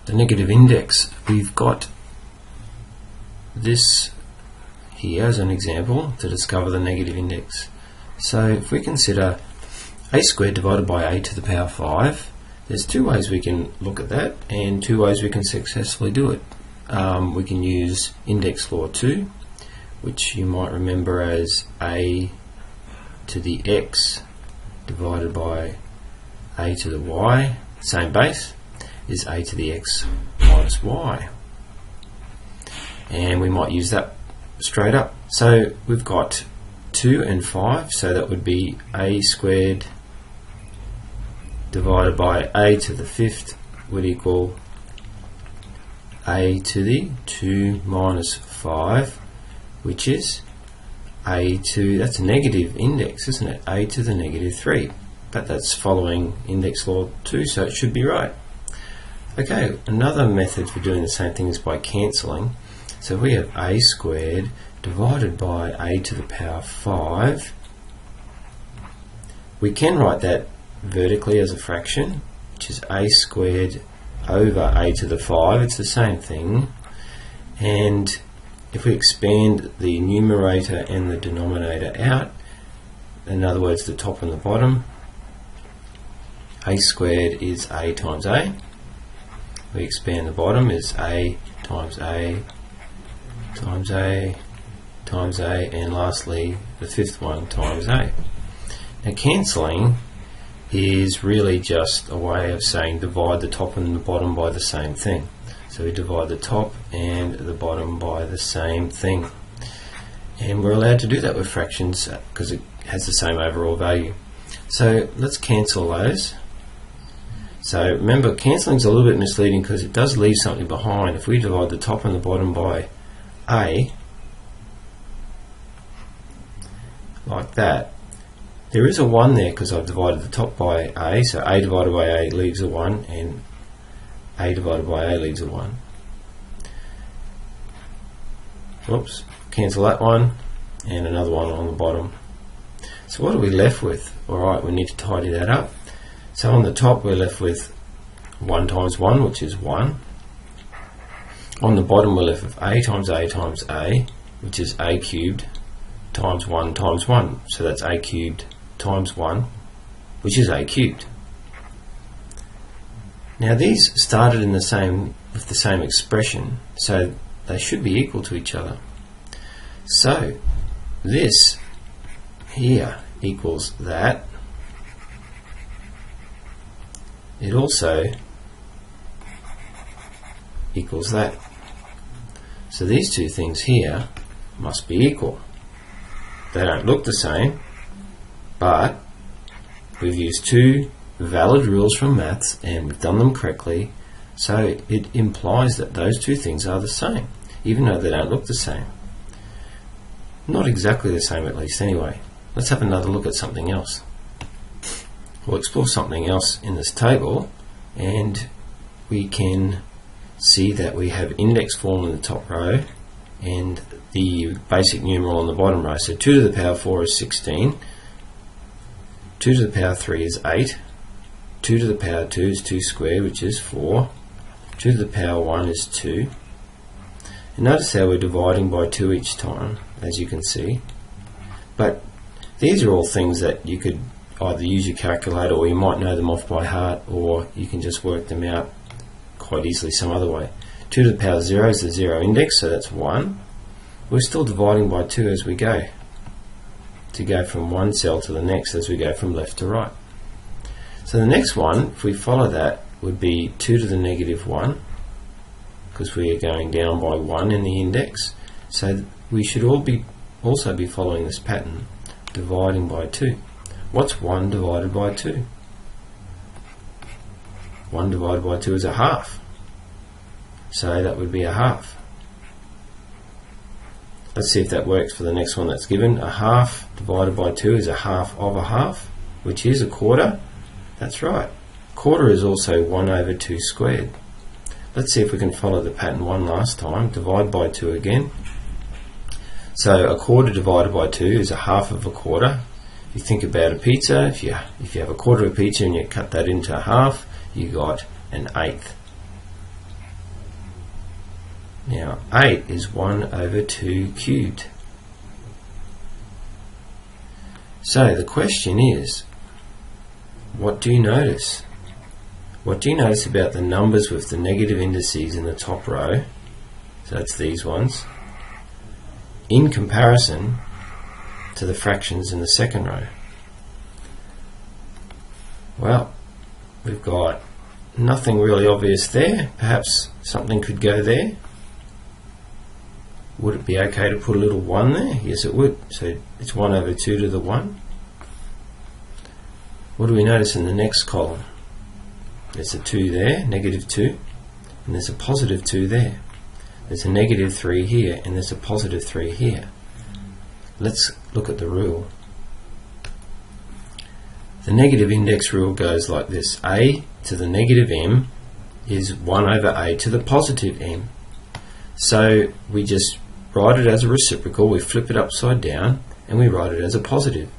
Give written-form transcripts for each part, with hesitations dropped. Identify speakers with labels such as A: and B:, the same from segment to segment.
A: the negative index, we've got this here as an example to discover the negative index. So if we consider a squared divided by a to the power 5, there's two ways we can look at that and two ways we can successfully do it. We can use index law 2, which you might remember as a to the x divided by a to the y, same base, is a to the x minus y. And we might use that straight up. So we've got 2 and 5, so that would be a squared divided by a to the 5th would equal a to the 2 minus 5, which is a to, that's a negative index, isn't it? A to the negative 3. But that's following index law 2, so it should be right. Okay, another method for doing the same thing is by cancelling. So we have a squared divided by a to the power 5. We can write that vertically as a fraction, which is a squared over a to the 5. It's the same thing. And if we expand the numerator and the denominator out, in other words the top and the bottom, a squared is a times a. We expand the bottom is a times a times a times a, and lastly the 5th one times a. Now cancelling is really just a way of saying divide the top and the bottom by the same thing. So we divide the top and the bottom by the same thing. And we're allowed to do that with fractions because it has the same overall value. So let's cancel those. So remember, cancelling is a little bit misleading because it does leave something behind. If we divide the top and the bottom by a, like that, there is a 1 there because I've divided the top by a, so a divided by a leaves a 1, and a divided by a leaves a 1. Whoops, cancel that one, and another one on the bottom. So what are we left with? Alright, we need to tidy that up. So on the top we're left with 1 times 1, which is 1. On the bottom we're left with a times a, which is a cubed, times 1 times 1. So that's a cubed times 1, which is a cubed. Now these started in the same with the same expression, so they should be equal to each other. So this here equals that. It also equals that. So these two things here must be equal. They don't look the same, but we've used two valid rules from maths and we've done them correctly, so it implies that those two things are the same, even though they don't look the same. Not exactly the same, at least, anyway. Let's have another look at something else. We'll explore something else in this table, and we can see that we have index form in the top row and the basic numeral on the bottom row. So 2 to the power 4 is 16, 2 to the power 3 is 8, 2 to the power 2 is 2 squared, which is 4, 2 to the power 1 is 2. And notice how we're dividing by 2 each time, as you can see. But these are all things that you could either use your calculator, or you might know them off by heart, or you can just work them out quite easily some other way. 2 to the power 0 is the 0 index, so that's 1. We're still dividing by 2 as we go, to go from one cell to the next as we go from left to right. So the next one, if we follow that, would be 2 to the negative 1, because we are going down by 1 in the index. So we should also be following this pattern, dividing by 2. What's 1 divided by 2? 1 divided by 2 is a half. So that would be a half. Let's see if that works for the next one that's given. A half divided by 2 is a half of a half, which is a quarter. That's right. Quarter is also 1 over 2 squared. Let's see if we can follow the pattern one last time. Divide by 2 again. So a quarter divided by 2 is a half of a quarter. If you think about a pizza, if you have a quarter of a pizza and you cut that into half, you got an eighth. Now 8 is 1 over 2 cubed. So the question is, what do you notice? What do you notice about the numbers with the negative indices in the top row, so that's these ones, in comparison to the fractions in the second row? Well, we've got nothing really obvious there. Perhaps something could go there. Would it be okay to put a little 1 there? Yes, it would. So it's 1 over 2 to the 1. What do we notice in the next column? There's a 2 there, negative 2, and there's a positive 2 there. There's a negative 3 here, and there's a positive 3 here. Let's look at the rule. The negative index rule goes like this. A to the negative m is 1 over a to the positive m. So we just write it as a reciprocal, we flip it upside down, and we write it as a positive.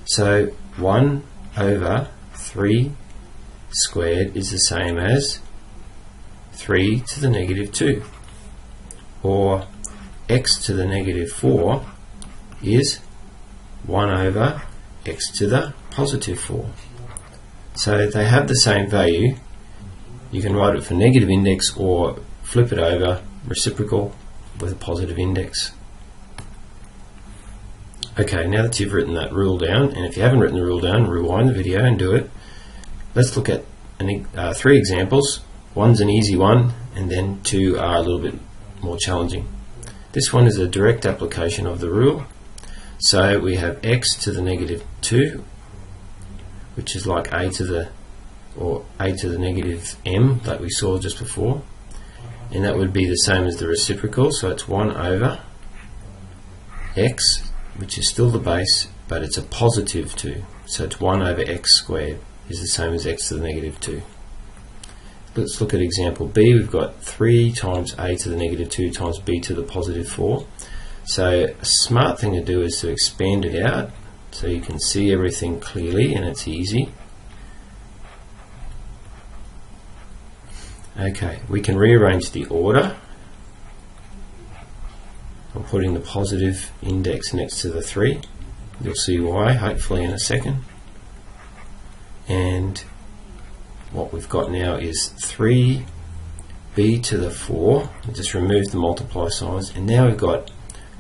A: So 1 over 3 squared is the same as 3 to the negative 2. Or x to the negative 4 is 1 over x to the positive 4. So they have the same value. You can write it for negative index or flip it over, reciprocal with a positive index. Okay, now that you've written that rule down, and if you haven't written the rule down, rewind the video and do it. Let's look at 3 examples. One's an easy one, and then 2 are a little bit more challenging. This one is a direct application of the rule. So we have x to the negative 2, which is like a to the negative m, like we saw just before. And that would be the same as the reciprocal, so it's 1 over x, which is still the base, but it's a positive 2. So it's 1 over x squared is the same as x to the negative 2. Let's look at example B. We've got 3 times a to the negative 2 times b to the positive 4. So a smart thing to do is to expand it out so you can see everything clearly and it's easy. Okay, we can rearrange the order. I'm putting the positive index next to the 3. You'll see why, hopefully in a second. And what we've got now is 3b to the 4. We just remove the multiply signs, and now we've got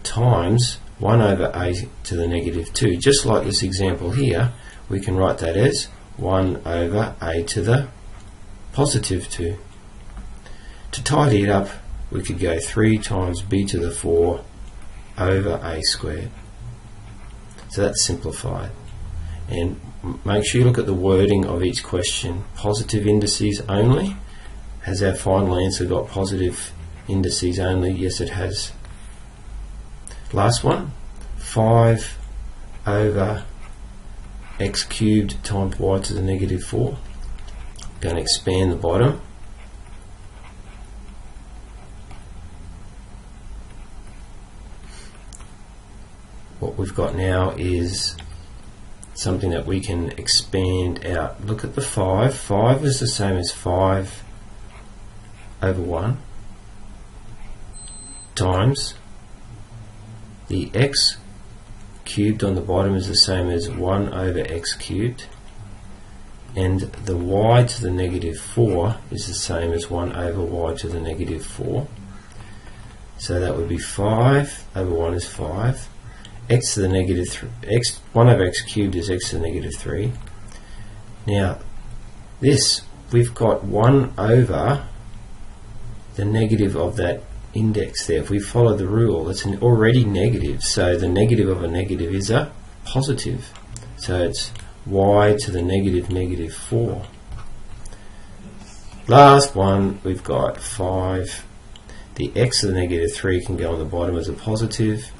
A: times 1 over a to the negative 2. Just like this example here, we can write that as 1 over a to the positive 2. To tidy it up, we could go 3 times b to the 4 over a squared. So that's simplified. And make sure you look at the wording of each question. Positive indices only. Has our final answer got positive indices only? Yes, it has. Last one, 5 over x cubed times y to the negative 4. I'm going to expand the bottom. What we've got now is something that we can expand out. Look at the 5. 5 is the same as 5 over 1 times the x cubed on the bottom is the same as 1 over x cubed, and the y to the negative 4 is the same as 1 over y to the negative 4. So that would be 5 over 1 is 5. X to the negative 3, 1 over x cubed is x to the negative 3. Now, this, we've got 1 over the negative of that index there. If we follow the rule, it's already negative, so the negative of a negative is a positive. So it's y to the negative 4. Last one, we've got 5. The x to the negative 3 can go on the bottom as a positive,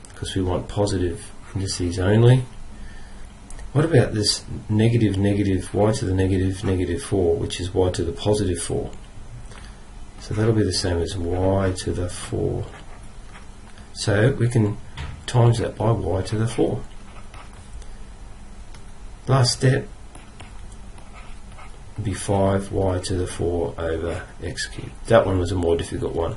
A: because we want positive indices only. What about this negative y to the negative 4, which is y to the positive 4? So that'll be the same as y to the 4. So we can times that by y to the 4. Last step would be 5y to the 4 over x cubed. That one was a more difficult one.